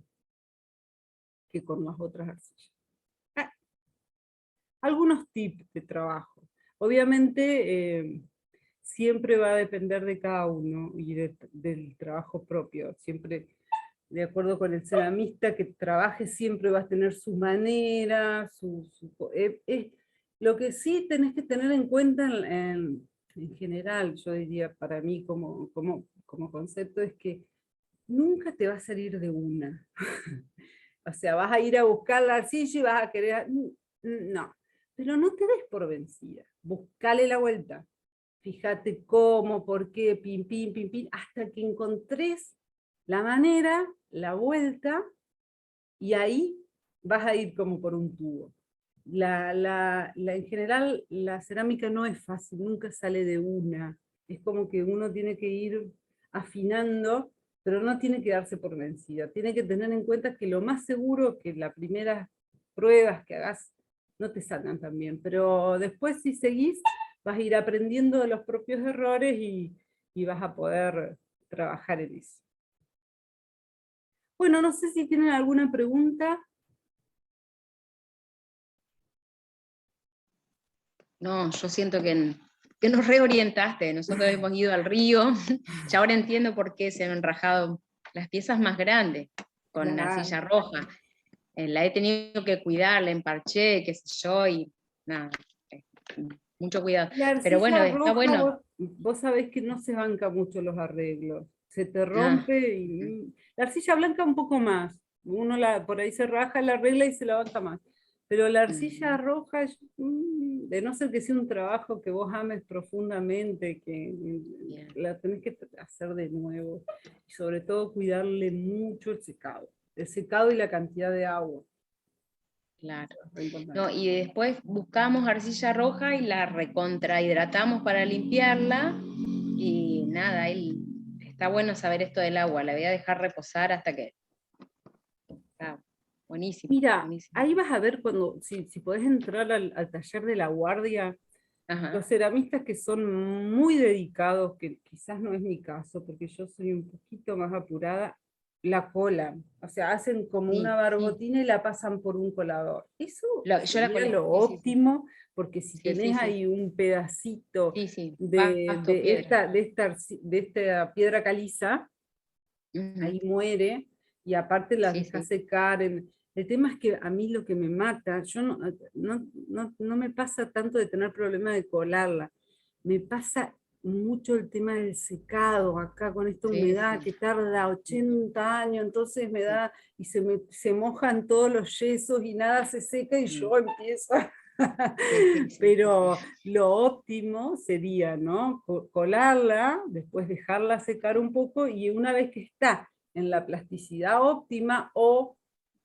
con las otras arcillas. Algunos tips de trabajo. Obviamente, siempre va a depender de cada uno y del trabajo propio. Siempre, de acuerdo con el ceramista que trabaje, siempre vas a tener su manera, lo que sí tenés que tener en cuenta en general, yo diría para mí como concepto, es que nunca te va a salir de una. O sea, vas a ir a buscar la arcilla y vas a querer... No, pero no te des por vencida. Buscale la vuelta. Fíjate cómo, por qué, pim, pim, pim, pim, hasta que encontres la manera, la vuelta, y ahí vas a ir como por un tubo. En general, la cerámica no es fácil, nunca sale de una. Es como que uno tiene que ir afinando, pero no tiene que darse por vencida. Tiene que tener en cuenta que lo más seguro que las primeras pruebas que hagas no te salgan tan bien, pero después si seguís, vas a ir aprendiendo de los propios errores y vas a poder trabajar en eso. Bueno, no sé si tienen alguna pregunta. No, yo siento que nos reorientaste. Nosotros hemos ido al río, y ahora entiendo por qué se han rajado las piezas más grandes con Claro. arcilla roja. La he tenido que cuidar, la emparché, qué sé yo, y nada, mucho cuidado. La Pero bueno, arcilla está roja, bueno. vos sabés que no se banca mucho los arreglos. Se te Ah, rompe y... La arcilla blanca un poco más. Uno por ahí se raja, la arregla y se la banca más. Pero la arcilla roja, de no ser que sea un trabajo que vos ames profundamente, que bien. la tenés que hacer de nuevo. Y sobre todo cuidarle mucho el secado y la cantidad de agua. Claro. Es importante. No, y después buscamos arcilla roja y la recontrahidratamos para limpiarla. Y nada, está bueno saber esto del agua. La voy a dejar reposar hasta que... Está buenísimo. Mira, Buenísimo. ahí vas a ver si podés entrar al taller de la guardia, Ajá. los ceramistas que son muy dedicados, que quizás no es mi caso, porque yo soy un poquito más apurada, la colan. O sea, hacen como Sí, una sí. barbotina y la pasan por un colador. Eso Yo la sería colé. lo Sí, sí, sí. óptimo, porque si Sí, tenés sí, sí. ahí un pedacito Sí, sí. de Pasto, piedra. esta piedra caliza, Ujú. ahí muere, y aparte las Sí, dejas sí. secar. El tema es que a mí lo que me mata, yo no me pasa tanto de tener problema de colarla, me pasa mucho el tema del secado, acá con esta Sí, humedad sí. que tarda 80 años, entonces me Sí. da, y se mojan todos los yesos y nada se seca y yo empiezo Sí, sí, sí, pero sí. lo óptimo sería, ¿no? Colarla, después dejarla secar un poco, y una vez que está en la plasticidad óptima, o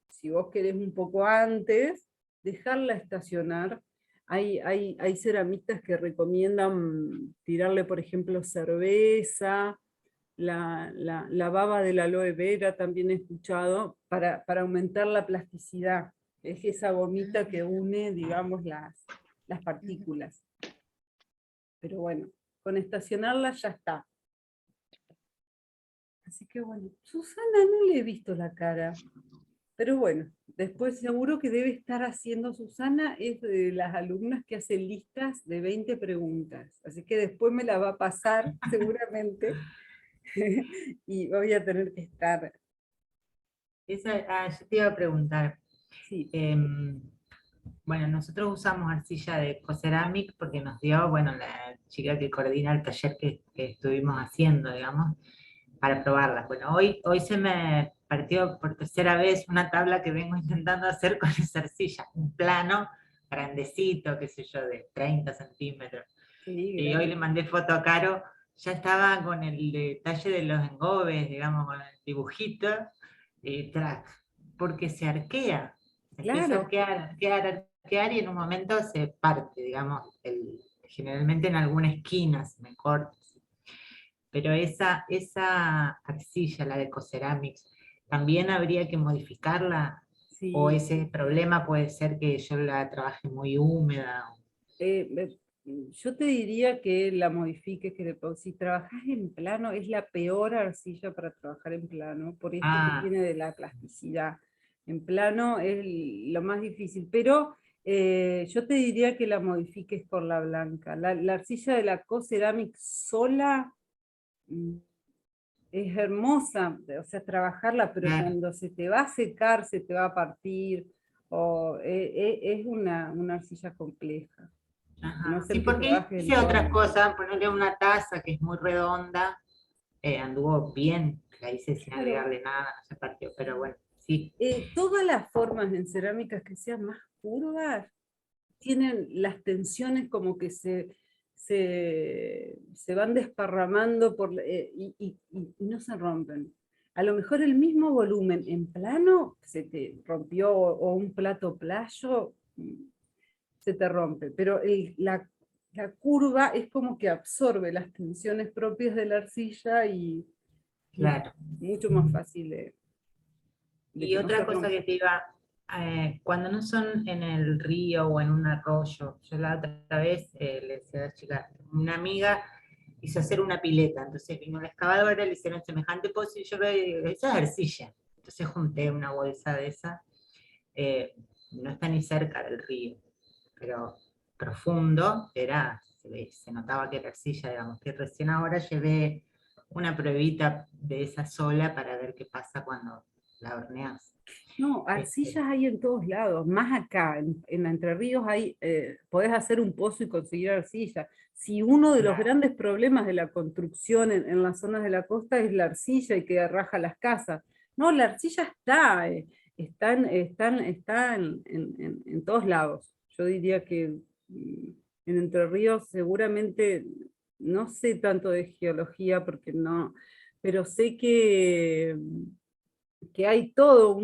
si vos querés un poco antes, dejarla estacionar. Hay ceramistas que recomiendan tirarle, por ejemplo, cerveza, la baba del aloe vera también he escuchado, para aumentar la plasticidad. Es esa gomita que une, digamos, las partículas. Pero bueno, con estacionarla ya está. Así que bueno, Susana no le he visto la cara. Pero bueno, después seguro que debe estar haciendo Susana, es de las alumnas que hacen listas de 20 preguntas. Así que después me la va a pasar seguramente y voy a tener que estar. Yo te iba a preguntar, Sí, bueno, nosotros usamos arcilla de Ecoceramic porque nos dio, bueno, la chica que coordina el taller que estuvimos haciendo, digamos, para probarlas. Bueno, hoy se me partió por tercera vez una tabla que vengo intentando hacer con esa arcilla, un plano grandecito, qué sé yo, de 30 centímetros. sí, Y hoy le mandé foto a Caro, ya estaba con el detalle de los engobes, digamos, con el dibujito, y porque se arquea, empieza a claro. arquear y en un momento se parte, digamos, generalmente en alguna esquina se me corta. Pero esa arcilla, la de Ecoceramics, ¿también habría que modificarla? ¿O Sí. ese problema puede ser que yo la trabaje muy húmeda? Eh, eh, yo te diría que la modifiques, si trabajas en plano, es la peor arcilla para trabajar en plano, por esto que Ah, tiene de la plasticidad. En plano es lo más difícil, pero yo te diría que la modifiques por la blanca. La arcilla de la Co-Ceramic sola mm, es hermosa, o sea, trabajarla, pero claro. cuando se te va a secar, se te va a partir, es una arcilla compleja. A no Ajá. Sí, ser que porque trabajes en hice otras tono. cosas, ponerle una taza que es muy redonda, anduvo bien, la hice sin Claro, agregarle nada, no se partió, pero bueno, sí, todas las formas en cerámicas que sean más curvas tienen las tensiones como que se van desparramando y no se rompen. A lo mejor el mismo volumen en plano se te rompió o un plato playo se te rompe, pero la curva es como que absorbe las tensiones propias de la arcilla y es claro. mucho más fácil de Y que no se otra cosa rompa. que te iba, cuando no son en el río o en un arroyo, yo la otra vez le decía a la chica, una amiga hizo hacer una pileta, entonces vino la excavadora, le hicieron semejante pozo y yo veo, esa es arcilla. Entonces junté una bolsa de esa, eh, no está ni cerca del río, pero profundo, se notaba que era arcilla, digamos, que recién ahora llevé una pruebita de esa sola para ver qué pasa cuando la horneas. No, Este, arcillas hay en todos lados, más acá, en Entre Ríos podés hacer un pozo y conseguir arcilla. Si uno de los claro, grandes problemas de la construcción en las zonas de la costa es la arcilla y que raja las casas, no, la arcilla está en todos lados. Yo diría que en Entre Ríos seguramente, no sé tanto de geología porque no, pero sé que hay todo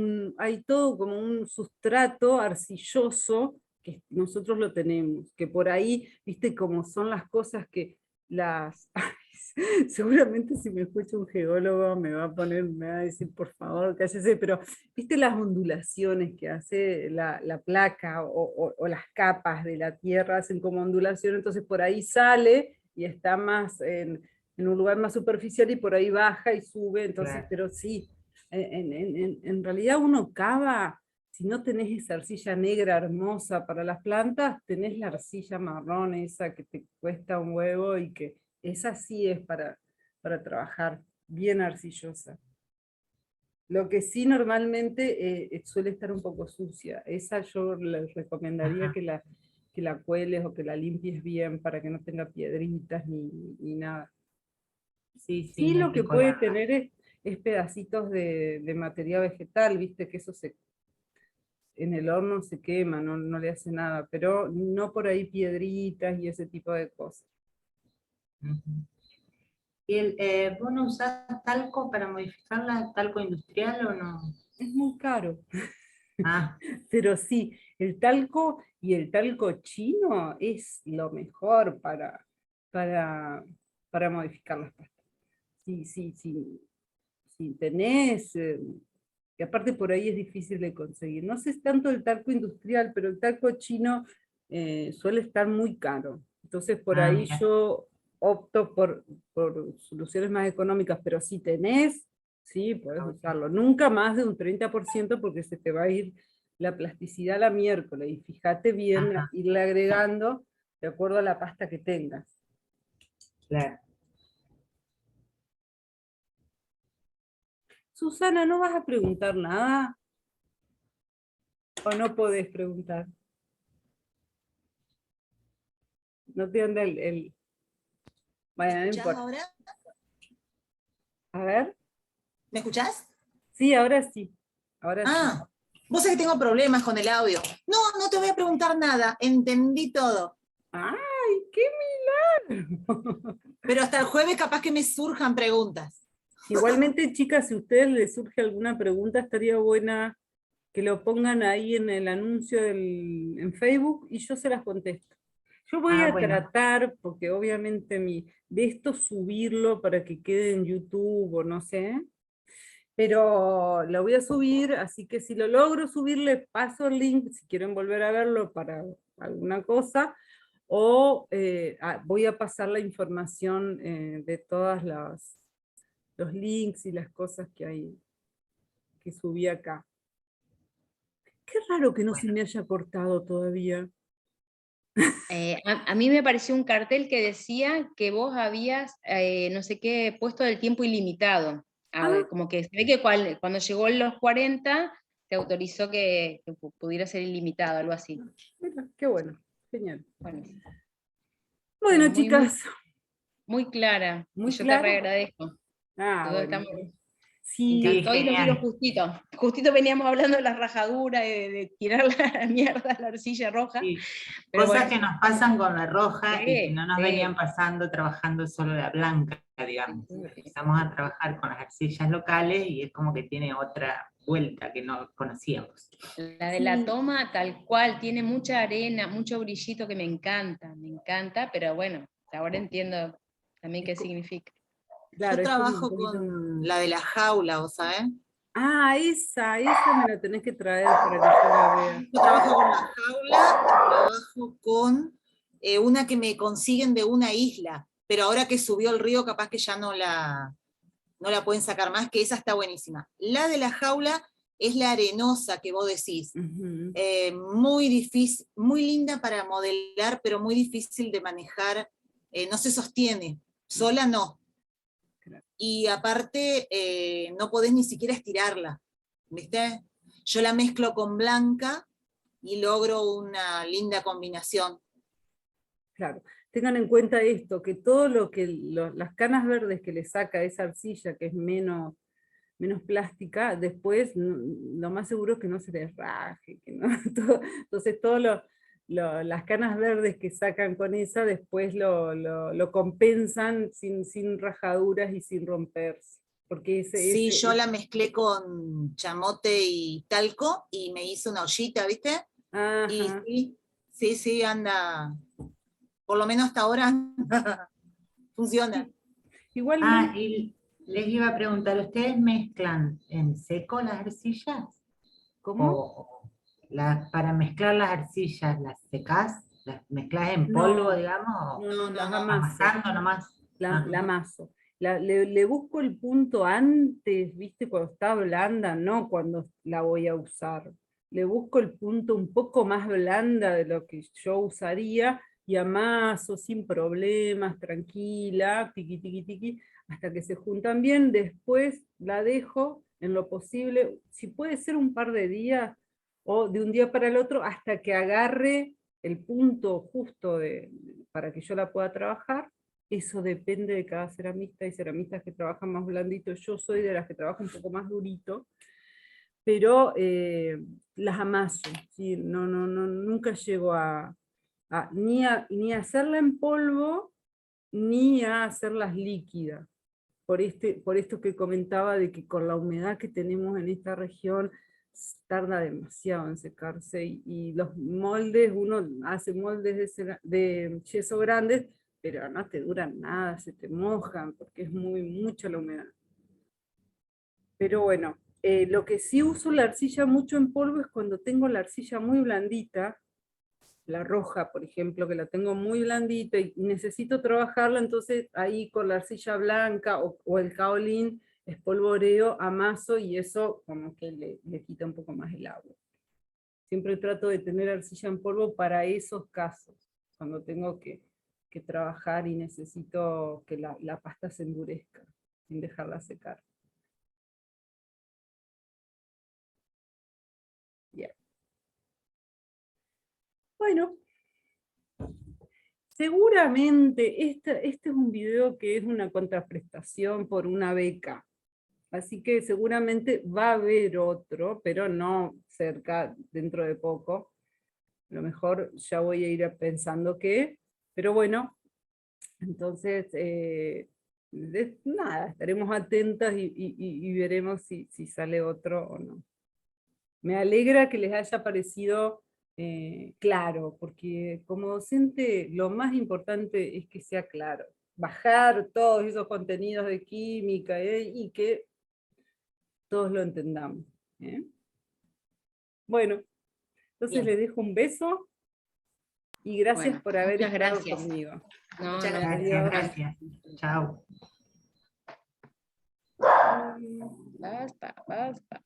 como un sustrato arcilloso que nosotros lo tenemos, que por ahí, viste, como son las cosas que seguramente si me escucha un geólogo me va a decir, por favor, cállese, pero viste las ondulaciones que hace la placa o las capas de la tierra hacen como ondulación, entonces por ahí sale y está más en un lugar más superficial y por ahí baja y sube, entonces, claro. pero sí, en realidad uno cava, si no tenés esa arcilla negra hermosa para las plantas, tenés la arcilla marrón esa que te cuesta un huevo y que esa sí es para trabajar bien arcillosa. Lo que sí normalmente suele estar un poco sucia. Esa yo les recomendaría Ajá. que la cueles o que la limpies bien para que no tenga piedritas ni nada. Sí, sí, Sí, hay lo que que puede colarla. tener es pedacitos de material vegetal, viste que eso en el horno se quema, no le hace nada, pero no por ahí piedritas y ese tipo de cosas. Ujú. ¿Y vos no usás talco para modificarla, talco industrial o no? Es muy caro, Ah, pero sí, El talco y el talco chino es lo mejor para, para modificar las pastas. Si tenés, que aparte por ahí es difícil de conseguir. No sé si tanto el talco industrial, pero el talco chino suele estar muy caro. Entonces por ahí Mira. yo opto por soluciones más económicas, pero si tenés, sí, podés usarlo. Nunca más de un 30% porque se te va a ir la plasticidad a la miércoles. Y fíjate bien, Ajá, irle agregando de acuerdo a la pasta que tengas. claro. Susana, ¿no vas a preguntar nada? ¿O no podés preguntar? No te anda el... Bueno, no ¿Escuchás importa. ahora? A ver. ¿Me escuchás? Sí, ahora sí. Ahora sí. Ah, vos sabés que tengo problemas con el audio. No, no te voy a preguntar nada, entendí todo. ¡Ay, qué milagro! Pero hasta el jueves capaz que me surjan preguntas. Igualmente, chicas, si a ustedes les surge alguna pregunta, estaría buena que lo pongan ahí en el anuncio en Facebook y yo se las contesto. Yo voy a Bueno, tratar, porque obviamente de esto subirlo para que quede en YouTube o no sé, pero lo voy a subir, así que si lo logro subir, les paso el link, si quieren volver a verlo para alguna cosa, o voy a pasar la información de todas los links y las cosas que hay, que subí acá. Qué raro que no se bueno. me haya cortado todavía. A mí me pareció un cartel que decía que vos habías, no sé qué, puesto del tiempo ilimitado. Ah, Como que se ve que cuando llegó los 40, te autorizó que pudiera ser ilimitado, algo así. mira, qué bueno, genial. Buenísimo. Bueno, Muy, muy, chicas, muy clara. Y muy yo te claro. reagradezco. Ah, Todo bueno. está me Sí, encantó y nos vino genial. justito. Justito veníamos hablando de la rajadura, de tirar la mierda a la arcilla roja. Sí. Pero Cosas bueno, que nos pasan con la roja y que sí, no nos sí. venían pasando trabajando solo la blanca, digamos. Sí, sí. Empezamos a trabajar con las arcillas locales y es como que tiene otra vuelta que no conocíamos. La de sí, la toma, tal cual, tiene mucha arena, mucho brillito que me encanta, pero bueno, ahora entiendo también qué significa. claro, Yo es como un trabajo poquito más. con la de la jaula, ¿vos sabés? Ah, esa me la tenés que traer para que yo la vea. Yo trabajo con la jaula, trabajo con una que me consiguen de una isla, pero ahora que subió el río capaz que ya no la pueden sacar más, que esa está buenísima. La de la jaula es la arenosa que vos decís. Ujú. Muy difícil, muy linda para modelar, pero muy difícil de manejar. No se sostiene, sola no. Claro. Y aparte, no podés ni siquiera estirarla, ¿viste? Yo la mezclo con blanca y logro una linda combinación. Claro, tengan en cuenta esto, que todo lo que las canas verdes que le saca esa arcilla, que es menos plástica, después lo más seguro es que no se les raje, que no, entonces las canas verdes que sacan con esa, después lo compensan sin rajaduras y sin romperse. Porque Sí, yo la mezclé con chamote y talco y me hice una ollita, ¿viste? Y ajá. sí, anda, por lo menos hasta ahora funciona. Igualmente, Ah, y les iba a preguntar, ¿ustedes mezclan en seco las arcillas? ¿cómo? ¿O para mezclar las arcillas las secás? ¿Las mezclas en polvo, No, digamos? ¿O no, las No, amaso. amasando nomás? La Ajá. amaso. Le busco el punto antes, ¿viste? Cuando está blanda, no cuando la voy a usar. Le busco el punto un poco más blanda de lo que yo usaría y amaso sin problemas, tranquila, tiqui, tiqui, tiqui, hasta que se juntan bien. Después la dejo en lo posible, si puede ser un par de días o de un día para el otro, hasta que agarre el punto justo para que yo la pueda trabajar. Eso depende de cada ceramista, hay ceramistas que trabajan más blandito, yo soy de las que trabajan un poco más durito, pero las amaso, ¿sí? Nunca llego ni a hacerla en polvo, ni a hacerlas líquidas. Por esto que comentaba de que con la humedad que tenemos en esta región, tarda demasiado en secarse, y los moldes, uno hace moldes de yeso grandes, pero no te duran nada, se te mojan, porque es mucho la humedad. Pero bueno, lo que sí uso la arcilla mucho en polvo es cuando tengo la arcilla muy blandita, la roja, por ejemplo, que la tengo muy blandita y necesito trabajarla, entonces ahí con la arcilla blanca o el kaolin espolvoreo, amaso, y eso como que le quita un poco más el agua. Siempre trato de tener arcilla en polvo para esos casos, cuando tengo que trabajar y necesito que la pasta se endurezca, sin dejarla secar. Bien. Bueno, seguramente este es un video que es una contraprestación por una beca, así que seguramente va a haber otro, pero no cerca, dentro de poco. A lo mejor ya voy a ir pensando qué, pero bueno, entonces, nada, estaremos atentas y veremos si sale otro o no. Me alegra que les haya parecido claro, porque como docente lo más importante es que sea claro. Bajar todos esos contenidos de química y que todos lo entendamos. ¿Eh? Bueno, entonces Bien. les dejo un beso y gracias Bueno, por haber muchas estado gracias. conmigo. No, Muchas no, Gracias, Adiós. gracias. Chao. basta, basta.